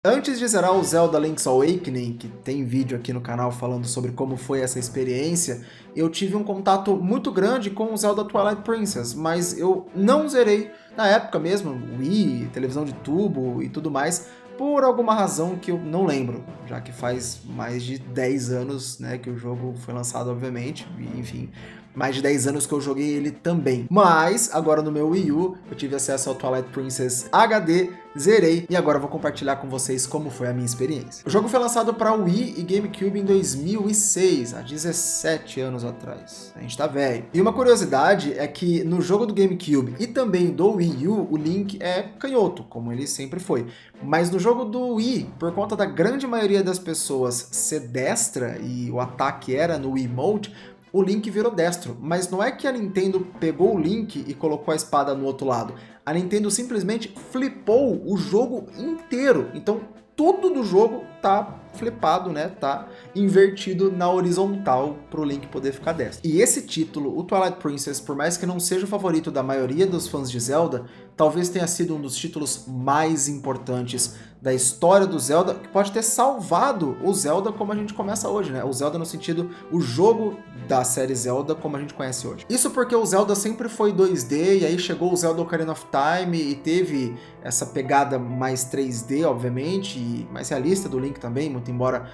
Antes de zerar o Zelda Link's Awakening, que tem vídeo aqui no canal falando sobre como foi essa experiência, eu tive um contato muito grande com o Zelda Twilight Princess, mas eu não zerei na época mesmo, Wii, televisão de tubo e tudo mais, por alguma razão que eu não lembro, já que faz mais de 10 anos, né, que o jogo foi lançado, obviamente, e, enfim, mais de 10 anos que eu joguei ele também. Mas, agora no meu Wii U, eu tive acesso ao Twilight Princess HD, zerei, e agora eu vou compartilhar com vocês como foi a minha experiência. O jogo foi lançado para Wii e GameCube em 2006, há 17 anos atrás. A gente tá velho. E uma curiosidade é que no jogo do GameCube e também do Wii U, o Link é canhoto, como ele sempre foi. Mas no jogo do Wii, por conta da grande maioria das pessoas ser destra e o ataque era no Wii Mode, o Link virou destro. Mas não é que a Nintendo pegou o Link e colocou a espada no outro lado. A Nintendo simplesmente flipou o jogo inteiro. Então tudo do jogo tá flipado, né? Tá invertido na horizontal pro Link poder ficar destro. E esse título, o Twilight Princess, por mais que não seja o favorito da maioria dos fãs de Zelda, talvez tenha sido um dos títulos mais importantes da história do Zelda, que pode ter salvado o Zelda como a gente começa hoje, né? O Zelda no sentido, o jogo da série Zelda como a gente conhece hoje. Isso porque o Zelda sempre foi 2D, e aí chegou o Zelda Ocarina of Time e teve essa pegada mais 3D, obviamente, e mais realista do Link também, muito embora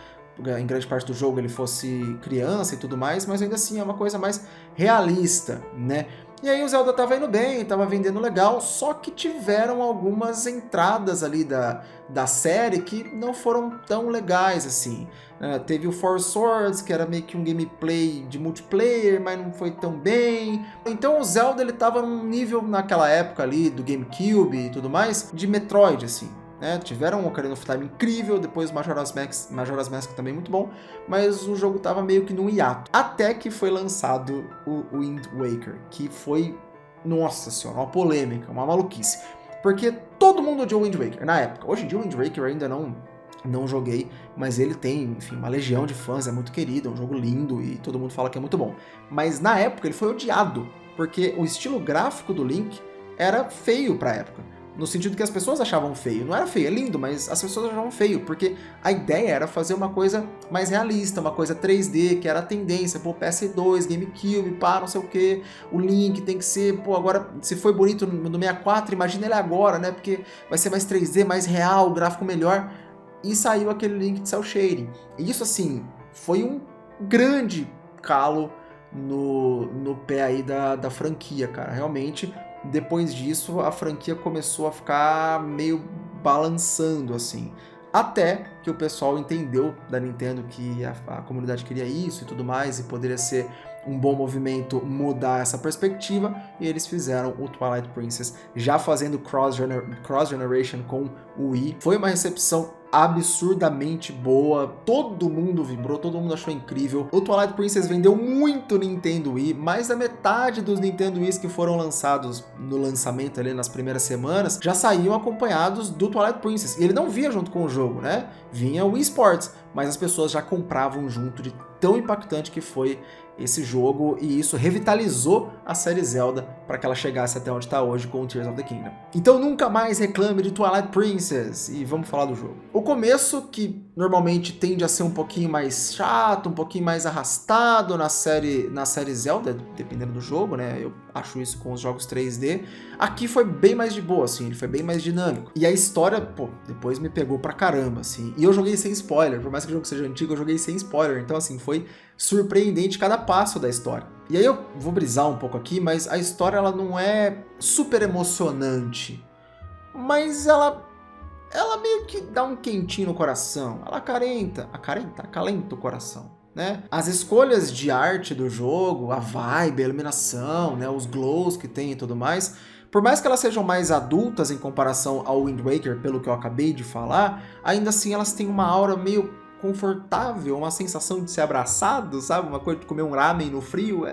em grande parte do jogo ele fosse criança e tudo mais, mas ainda assim é uma coisa mais realista, né? E aí o Zelda tava indo bem, tava vendendo legal, só que tiveram algumas entradas ali da série que não foram tão legais assim. Teve o Four Swords, que era meio que um gameplay de multiplayer, mas não foi tão bem. Então o Zelda ele tava num nível naquela época ali do GameCube e tudo mais, de Metroid assim. Tiveram um Ocarina of Time incrível, depois Majora's Mask também muito bom, mas o jogo tava meio que num hiato. Até que foi lançado o Wind Waker, que foi, nossa senhora, uma polêmica, uma maluquice. Porque todo mundo odiou o Wind Waker na época. Hoje em dia o Wind Waker eu ainda não joguei, mas ele tem, enfim, uma legião de fãs, é muito querido, é um jogo lindo e todo mundo fala que é muito bom. Mas na época ele foi odiado, porque o estilo gráfico do Link era feio pra época. No sentido que as pessoas achavam feio. Não era feio, é lindo, mas as pessoas achavam feio, porque a ideia era fazer uma coisa mais realista, uma coisa 3D, que era a tendência, pô, PS2, GameCube, pá, não sei o que, o Link tem que ser, pô, agora, se foi bonito no 64, imagina ele agora, né, porque vai ser mais 3D, mais real, o gráfico melhor, e saiu aquele Link de Cell Shading. E isso, assim, foi um grande calo no pé aí da franquia, cara, realmente. Depois disso, a franquia começou a ficar meio balançando, assim. Até que o pessoal entendeu da Nintendo que a comunidade queria isso e tudo mais, e poderia ser um bom movimento mudar essa perspectiva, e eles fizeram o Twilight Princess, já fazendo cross-generation com o Wii. Foi uma recepção absurdamente boa, todo mundo vibrou, todo mundo achou incrível. O Twilight Princess vendeu muito Nintendo Wii, mais da metade dos Nintendo Wii's que foram lançados no lançamento ali nas primeiras semanas, já saíam acompanhados do Twilight Princess. E ele não vinha junto com o jogo, né? Vinha o Wii Sports, mas as pessoas já compravam junto, de tão impactante que foi esse jogo, e isso revitalizou a série Zelda para que ela chegasse até onde está hoje com o Tears of the Kingdom. Então nunca mais reclame de Twilight Princess, e vamos falar do jogo. O começo, que normalmente tende a ser um pouquinho mais chato, um pouquinho mais arrastado na série Zelda, dependendo do jogo, né? Eu acho isso com os jogos 3D. Aqui foi bem mais de boa, assim, ele foi bem mais dinâmico. E a história, pô, depois me pegou pra caramba, assim. E eu joguei sem spoiler, por mais que o jogo seja antigo, eu joguei sem spoiler. Então, assim, foi surpreendente cada passo da história. E aí eu vou brisar um pouco aqui, mas a história ela não é super emocionante, mas ela meio que dá um quentinho no coração, ela acalenta o coração, né? As escolhas de arte do jogo, a vibe, a iluminação, né, os glows que tem e tudo mais, por mais que elas sejam mais adultas em comparação ao Wind Waker, pelo que eu acabei de falar, ainda assim elas têm uma aura meio confortável, uma sensação de ser abraçado, sabe? Uma coisa de comer um ramen no frio.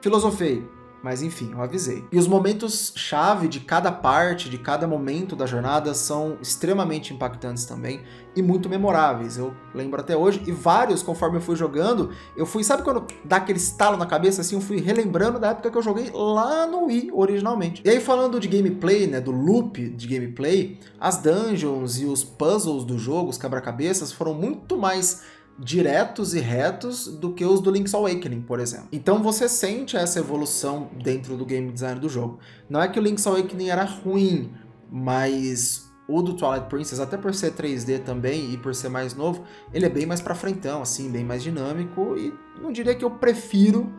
Filosofei. Mas enfim, eu avisei. E os momentos-chave de cada parte, de cada momento da jornada são extremamente impactantes também e muito memoráveis. Eu lembro até hoje, e vários, conforme eu fui jogando, eu fui, sabe quando dá aquele estalo na cabeça, assim, eu fui relembrando da época que eu joguei lá no Wii, originalmente. E aí, falando de gameplay, né, do loop de gameplay, as dungeons e os puzzles do jogo, os quebra-cabeças, foram muito mais diretos e retos do que os do Link's Awakening, por exemplo. Então você sente essa evolução dentro do game design do jogo. Não é que o Link's Awakening era ruim, mas o do Twilight Princess, até por ser 3D também e por ser mais novo, ele é bem mais pra frentão, assim, bem mais dinâmico, e não diria que eu prefiro,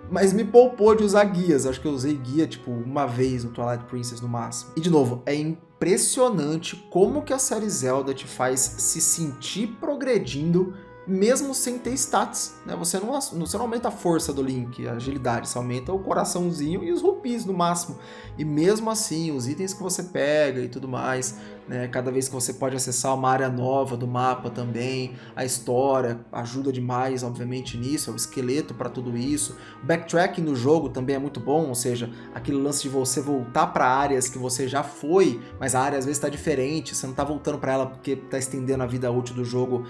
mas me poupou de usar guias. Acho que eu usei guia, tipo, uma vez no Twilight Princess no máximo. E de novo, é impressionante como que a série Zelda te faz se sentir progredindo mesmo sem ter stats, né? Você não aumenta a força do Link, a agilidade, você aumenta o coraçãozinho e os rupis no máximo. E mesmo assim, os itens que você pega e tudo mais, né? Cada vez que você pode acessar uma área nova do mapa também, a história ajuda demais, obviamente, nisso, é o esqueleto para tudo isso. O backtracking no jogo também é muito bom, ou seja, aquele lance de você voltar para áreas que você já foi, mas a área às vezes está diferente, você não está voltando para ela porque está estendendo a vida útil do jogo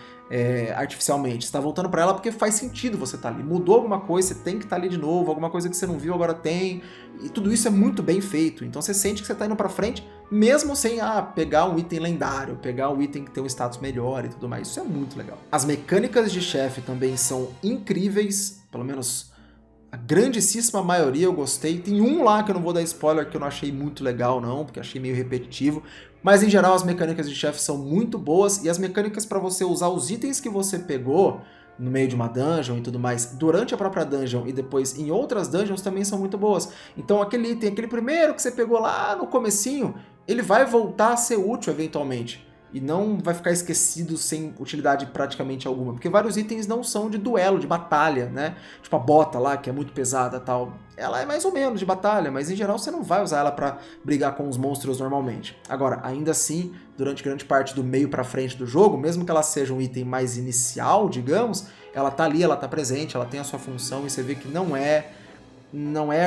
artificialmente, você tá voltando pra ela porque faz sentido você tá ali, mudou alguma coisa, você tem que estar ali de novo, alguma coisa que você não viu agora tem, e tudo isso é muito bem feito, então você sente que você tá indo pra frente, mesmo sem pegar um item lendário, pegar um item que tem um status melhor e tudo mais, isso é muito legal. As mecânicas de chefe também são incríveis, pelo menos a grandíssima maioria eu gostei. Tem um lá que eu não vou dar spoiler, que eu não achei muito legal não, porque achei meio repetitivo. Mas em geral as mecânicas de chefe são muito boas, e as mecânicas para você usar os itens que você pegou no meio de uma dungeon e tudo mais, durante a própria dungeon e depois em outras dungeons também são muito boas. Então aquele item, aquele primeiro que você pegou lá no comecinho, ele vai voltar a ser útil eventualmente. E não vai ficar esquecido sem utilidade praticamente alguma. Porque vários itens não são de duelo, de batalha, né? Tipo a bota lá, que é muito pesada e tal. Ela é mais ou menos de batalha, mas em geral você não vai usar ela pra brigar com os monstros normalmente. Agora, ainda assim, durante grande parte do meio pra frente do jogo, mesmo que ela seja um item mais inicial, digamos, ela tá ali, ela tá presente, ela tem a sua função e você vê que não é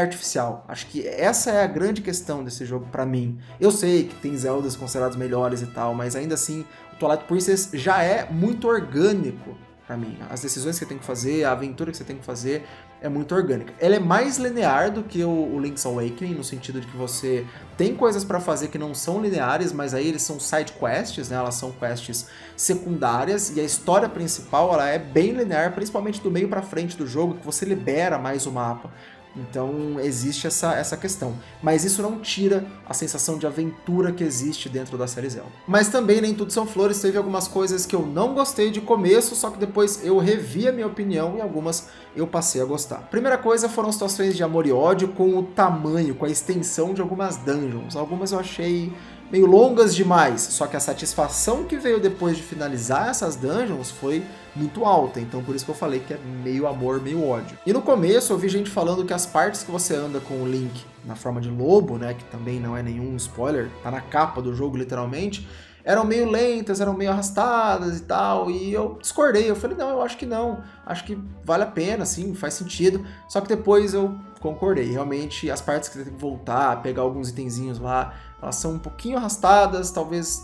artificial. Acho que essa é a grande questão desse jogo pra mim. Eu sei que tem Zeldas considerados melhores e tal, mas ainda assim, o Twilight Princess já é muito orgânico pra mim. As decisões que você tem que fazer, a aventura que você tem que fazer é muito orgânica. Ela é mais linear do que o Link's Awakening, no sentido de que você tem coisas pra fazer que não são lineares, mas aí eles são side quests, né? Elas são quests secundárias, e a história principal ela é bem linear, principalmente do meio pra frente do jogo, que você libera mais o mapa. Então existe essa questão. Mas isso não tira a sensação de aventura que existe dentro da série Zelda. Mas também nem tudo são flores, teve algumas coisas que eu não gostei de começo, só que depois eu revi a minha opinião e algumas eu passei a gostar. Primeira coisa foram situações de amor e ódio com o tamanho, com a extensão de algumas dungeons. Algumas eu achei meio longas demais, só que a satisfação que veio depois de finalizar essas dungeons foi muito alta, então por isso que eu falei que é meio amor, meio ódio. E no começo eu vi gente falando que as partes que você anda com o Link na forma de lobo, né, que também não é nenhum spoiler, tá na capa do jogo literalmente, eram meio lentas, eram meio arrastadas e tal, e eu discordei, eu falei, não, eu acho que não, acho que vale a pena, sim, faz sentido, só que depois eu concordei, realmente as partes que você tem que voltar, pegar alguns itenzinhos lá, elas são um pouquinho arrastadas, talvez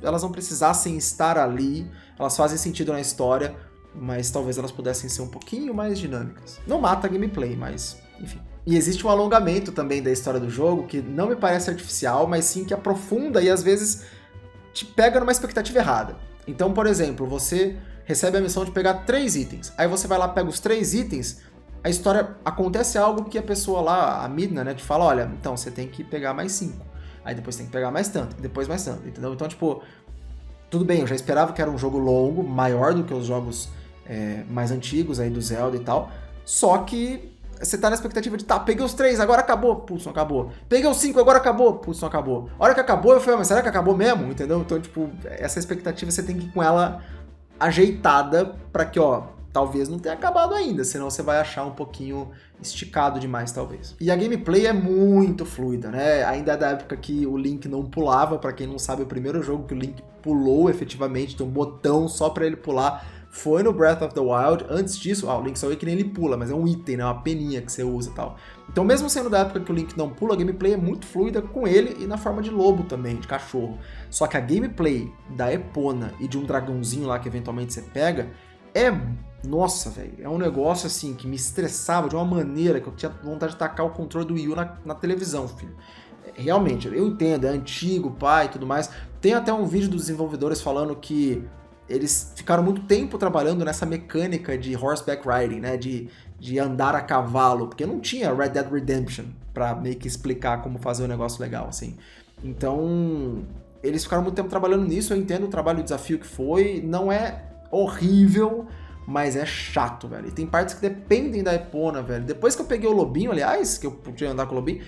elas não precisassem estar ali, elas fazem sentido na história, mas talvez elas pudessem ser um pouquinho mais dinâmicas. Não mata a gameplay, mas enfim. E existe um alongamento também da história do jogo, que não me parece artificial, mas sim que aprofunda e às vezes te pega numa expectativa errada. Então, por exemplo, você recebe a missão de pegar 3 itens, aí você vai lá, pega os 3 itens, a história acontece algo que a pessoa lá, a Midna, né, te fala, olha, então você tem que pegar mais 5. Aí depois tem que pegar mais tanto, depois mais tanto, entendeu? Então, tipo, tudo bem, eu já esperava que era um jogo longo, maior do que os jogos mais antigos aí do Zelda e tal, só que você tá na expectativa de, tá, peguei os 3, agora acabou, putz, não acabou. Peguei os 5, agora acabou, putz, não acabou. A hora que acabou, eu falei, mas será que acabou mesmo? Entendeu? Então, tipo, essa expectativa você tem que ir com ela ajeitada pra que, ó, talvez não tenha acabado ainda, senão você vai achar um pouquinho esticado demais, talvez. E a gameplay é muito fluida, né? Ainda é da época que o Link não pulava, pra quem não sabe, o primeiro jogo que o Link pulou efetivamente, tem um botão só pra ele pular, foi no Breath of the Wild. Antes disso, o Link's Awakening ele pula, mas é um item, né? Uma peninha que você usa e tal. Então mesmo sendo da época que o Link não pula, a gameplay é muito fluida com ele e na forma de lobo também, de cachorro. Só que a gameplay da Epona e de um dragãozinho lá que eventualmente você pega é... Nossa, velho, é um negócio assim que me estressava de uma maneira que eu tinha vontade de tacar o controle do Wii U na televisão, filho. Realmente, eu entendo, é antigo, pai e tudo mais. Tem até um vídeo dos desenvolvedores falando que eles ficaram muito tempo trabalhando nessa mecânica de horseback riding, né, de andar a cavalo, porque não tinha Red Dead Redemption pra meio que explicar como fazer um negócio legal, assim. Então, eles ficaram muito tempo trabalhando nisso, eu entendo o trabalho e o desafio que foi, não é horrível, mas é chato, velho. E tem partes que dependem da Epona, velho. Depois que eu peguei o lobinho, aliás, que eu podia andar com o lobinho,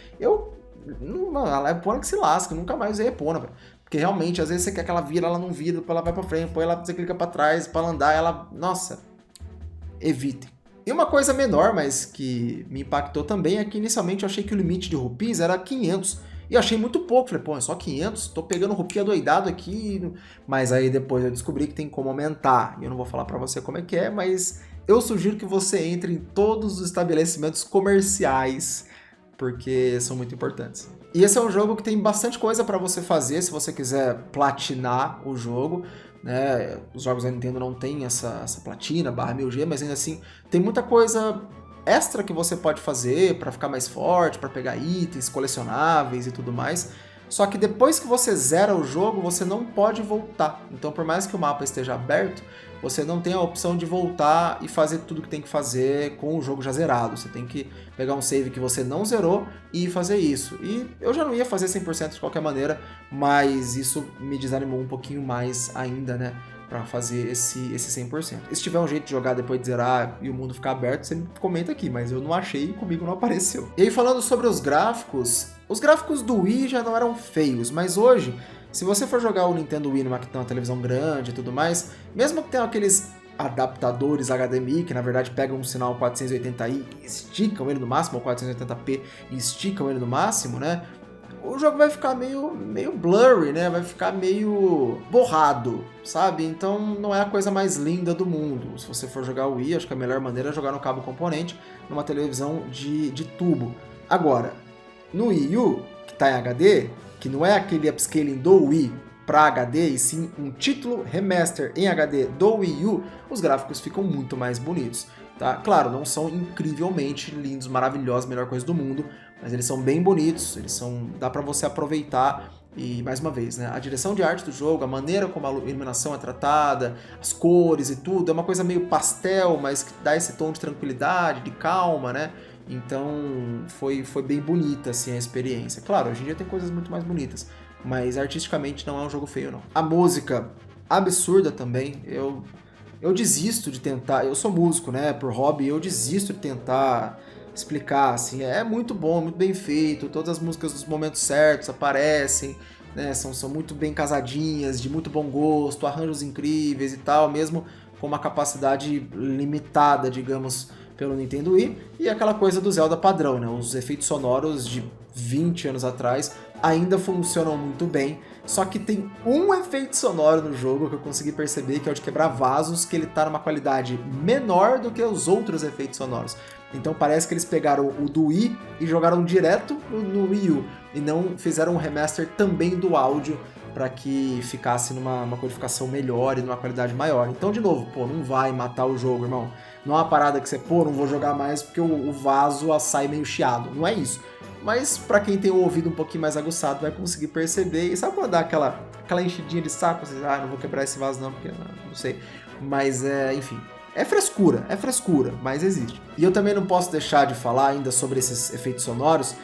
a Epona que se lasca, eu nunca mais usei Epona, velho. Porque realmente, às vezes você quer que ela vira, ela não vira, depois ela vai pra frente, depois você clica pra trás, pra ela andar, ela... Nossa, evitem. E uma coisa menor, mas que me impactou também, é que inicialmente eu achei que o limite de rupees era 500. E eu achei muito pouco, falei, pô, é só 500? Tô pegando rupia doidado aqui. Mas aí depois eu descobri que tem como aumentar. E eu não vou falar pra você como é que é, mas eu sugiro que você entre em todos os estabelecimentos comerciais, porque são muito importantes. E esse é um jogo que tem bastante coisa pra você fazer, se você quiser platinar o jogo, né? Os jogos da Nintendo não tem essa platina, /1000G, mas ainda assim tem muita coisa extra que você pode fazer para ficar mais forte, para pegar itens colecionáveis e tudo mais. Só que depois que você zera o jogo, você não pode voltar. Então, por mais que o mapa esteja aberto, você não tem a opção de voltar e fazer tudo que tem que fazer com o jogo já zerado. Você tem que pegar um save que você não zerou e fazer isso. E eu já não ia fazer 100% de qualquer maneira, mas isso me desanimou um pouquinho mais ainda, né? Pra fazer esse 100%. E se tiver um jeito de jogar depois de zerar e o mundo ficar aberto, você comenta aqui, mas eu não achei e comigo não apareceu. E aí falando sobre os gráficos do Wii já não eram feios, mas hoje, se você for jogar o Nintendo Wii numa televisão grande e tudo mais, mesmo que tenha aqueles adaptadores HDMI, que na verdade pegam um sinal 480i e esticam ele no máximo, ou 480p e esticam ele no máximo, né? O jogo vai ficar meio blurry, né? Vai ficar meio borrado, sabe? Então não é a coisa mais linda do mundo. Se você for jogar o Wii, acho que a melhor maneira é jogar no cabo componente, numa televisão de tubo. Agora, no Wii U, que tá em HD, que não é aquele upscaling do Wii para HD, e sim um título remaster em HD do Wii U, os gráficos ficam muito mais bonitos. Tá? Claro, não são incrivelmente lindos, maravilhosos, melhor coisa do mundo, mas eles são bem bonitos, dá pra você aproveitar. E mais uma vez, né, a direção de arte do jogo, a maneira como a iluminação é tratada, as cores e tudo, é uma coisa meio pastel, mas que dá esse tom de tranquilidade, de calma, né? Então foi bem bonita assim, a experiência. Claro, hoje em dia tem coisas muito mais bonitas, mas artisticamente não é um jogo feio, não. A música, absurda também, eu desisto de tentar, eu sou músico, né, por hobby, eu desisto de tentar explicar, assim, é muito bom, muito bem feito, todas as músicas dos momentos certos aparecem, né, são muito bem casadinhas, de muito bom gosto, arranjos incríveis e tal, mesmo com uma capacidade limitada, digamos, pelo Nintendo Wii, e aquela coisa do Zelda padrão, né, os efeitos sonoros de 20 anos atrás ainda funcionam muito bem, só que tem um efeito sonoro no jogo que eu consegui perceber, que é o de quebrar vasos, que ele tá numa qualidade menor do que os outros efeitos sonoros. Então parece que eles pegaram o do Wii e jogaram direto no Wii U, e não fizeram um remaster também do áudio para que ficasse numa codificação melhor e numa qualidade maior. Então, de novo, não vai matar o jogo, irmão. Não é uma parada que você, não vou jogar mais porque o vaso sai meio chiado. Não é isso. Mas para quem tem o ouvido um pouquinho mais aguçado, vai conseguir perceber. E sabe quando dá aquela enchidinha de saco? Você diz, não vou quebrar esse vaso não, porque não sei. Mas, enfim, é frescura, mas existe. E eu também não posso deixar de falar ainda sobre esses efeitos sonoros,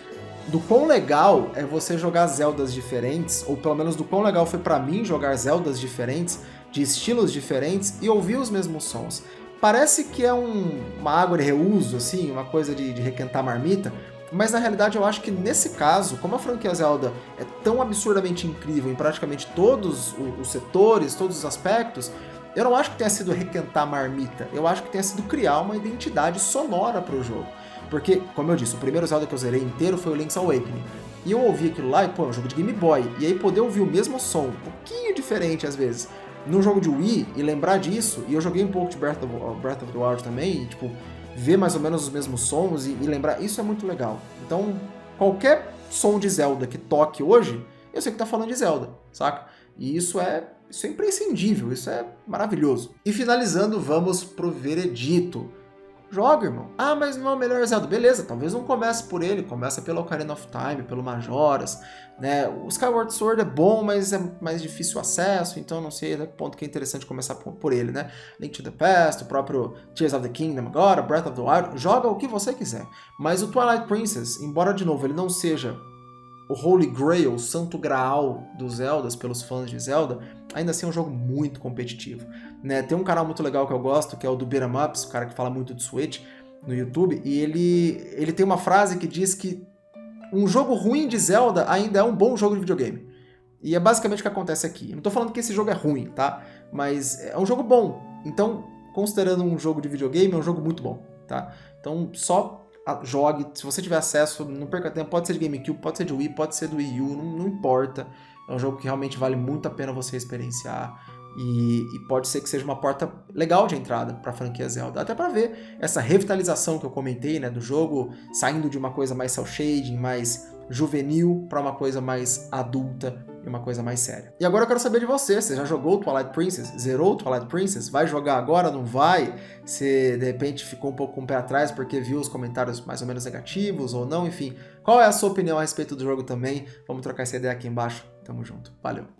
do quão legal é você jogar Zeldas diferentes, ou pelo menos do quão legal foi pra mim jogar Zeldas diferentes, de estilos diferentes, e ouvir os mesmos sons. Parece que é uma água de reuso, assim, uma coisa de requentar marmita, mas na realidade eu acho que nesse caso, como a franquia Zelda é tão absurdamente incrível em praticamente todos os setores, todos os aspectos, eu não acho que tenha sido requentar marmita, eu acho que tenha sido criar uma identidade sonora para o jogo. Porque, como eu disse, o primeiro Zelda que eu zerei inteiro foi o Link's Awakening. E eu ouvi aquilo lá e, é um jogo de Game Boy. E aí poder ouvir o mesmo som, um pouquinho diferente às vezes, num jogo de Wii e lembrar disso, e eu joguei um pouco de Breath of the Wild também, e, tipo, ver mais ou menos os mesmos sons e lembrar, isso é muito legal. Então, qualquer som de Zelda que toque hoje, eu sei que tá falando de Zelda, saca? E isso é imprescindível, isso é maravilhoso. E finalizando, vamos pro veredito. Joga, irmão. Ah, mas não é o melhor Zelda. Beleza, talvez não comece por ele, começa pelo Ocarina of Time, pelo Majoras, né? O Skyward Sword é bom, mas é mais difícil o acesso, então não sei até que ponto que é interessante começar por ele, né? Link to the Past, o próprio Tears of the Kingdom agora, Breath of the Wild, joga o que você quiser. Mas o Twilight Princess, embora de novo ele não seja o Holy Grail, o santo graal dos Zeldas pelos fãs de Zelda, ainda assim é um jogo muito competitivo. Né? Tem um canal muito legal que eu gosto, que é o do Beat'em Ups, o cara que fala muito de Switch no YouTube, e ele tem uma frase que diz que um jogo ruim de Zelda ainda é um bom jogo de videogame. E é basicamente o que acontece aqui. Eu não tô falando que esse jogo é ruim, tá? Mas é um jogo bom. Então, considerando um jogo de videogame, é um jogo muito bom, tá? Então, só jogue, se você tiver acesso, não perca tempo, pode ser de GameCube, pode ser de Wii, pode ser do Wii U, não importa. É um jogo que realmente vale muito a pena você experienciar e pode ser que seja uma porta legal de entrada para a franquia Zelda, até para ver essa revitalização que eu comentei, né, do jogo saindo de uma coisa mais cel shading, mais juvenil para uma coisa mais adulta e uma coisa mais séria. E agora eu quero saber de você já jogou Twilight Princess? Zerou Twilight Princess? Vai jogar agora? Não vai? Você de repente ficou um pouco com o pé atrás porque viu os comentários mais ou menos negativos ou não? Enfim, qual é a sua opinião a respeito do jogo também? Vamos trocar essa ideia aqui embaixo. Tamo junto. Valeu!